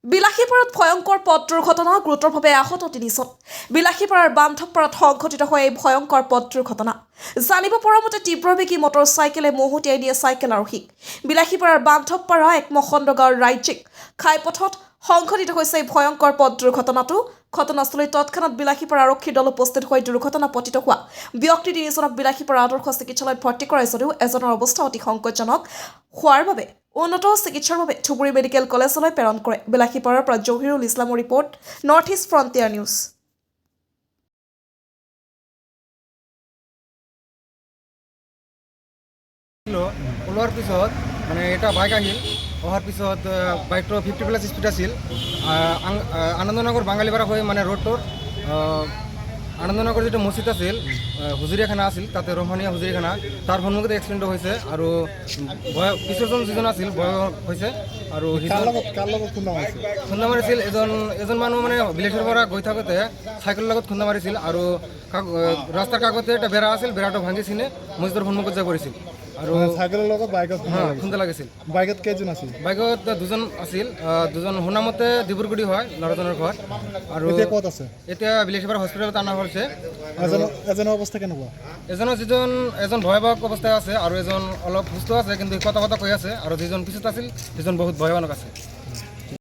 বিলাসীপাৰাত ভয়ংকৰ পথ দুৰ্ঘটনা গুৰুতৰভাৱে আহত ৩ জন। বিলাসীপাৰাৰ বান্ধৱপাৰাত সংঘটিত হয় এই ভয়ংকৰ পথ দুৰ্ঘটনা। জানিব পৰা মতে তীব্ৰবেগী মটৰচাইকেলে মহতিয়াই দিয়ে চাইকেল আৰোহীক। বিলাসীপাৰাৰ বান্ধৱপাৰা একমখণ্ড গাঁৱৰ ৰাজ্যিক ঘাইপথত সংঘটিত হৈছে এই ভয়ংকৰ পথ দুৰ্ঘটনাটো। ঘটনাস্থলীত তৎক্ষণাত বিলাসীপাৰা আৰক্ষীৰ দল উপস্থিত হৈ দুৰ্ঘটনা পতিত হোৱা ব্যক্তি ৩ জনক বিলাসীপাৰা আদৰ্শ চিকিৎসালয়ত ভৰ্তি কৰায় যদিও এজনৰ অৱস্থা অতি সংকটজনক হোৱাৰ বাবে উন্নত চিকিৎসাৰ বাবে ধুবুৰী মেডিকেল কলেজলৈ প্ৰেৰণ কৰে। বিলাসীপাৰাৰ পৰা জহিৰুল ইছলামৰ report, north east frontier news. ওলোৱাৰ পিছত মানে এটা বাইক আহিল, অহাৰ পিছত বাইকটো 50+ স্পীড আছিল। আনন্দনগৰ বাঙালীপাৰা হৈ মানে ৰোডটোৰ আনন্দনগৰ যিটো মছজিদ আছিল, হুজুৰীয়াখানা আছিল, তাতে ৰহণীয়া হুজুৰীয়াখানা, তাৰ সন্মুখতে এক্সিডেণ্ট হৈছে আৰু পিছৰজন যিজন আছিল বয়স হৈছে আৰু খুন্দা মাৰিছিল। এজন মানুহ মানে ভিলেজৰ পৰা গৈ থাকোঁতে চাইকেলৰ লগত খুন্দা মাৰিছিল আৰু ৰাস্তাৰ কাষতে এটা বেৰা আছিল, বেৰাটো ভাঙি চিনে মছজিদৰ সন্মুখত যাই পৰিছিল আৰু চাইকেলৰ লগত বাইকত খুন্দা লাগিছিল। বাইকত কেইজন আছিল? বাইকত 2জন আছিল। 2জন শুনামতে ডিব্ৰুগড়ি হয় ল'ৰাজনৰ ঘৰ আৰু ক'ত আছে এতিয়া বিলাসীপাৰা হস্পিটেলত অনা হৈছে। এজনৰ অৱস্থা কেনেকুৱা? এজন ভয়াৱহ অৱস্থায় আছে আৰু এজন অলপ সুস্থ আছে, কিন্তু কথা কৈ আছে আৰু যিজন পিছত আছিল সেইজন বহুত ভয়ানক আছে।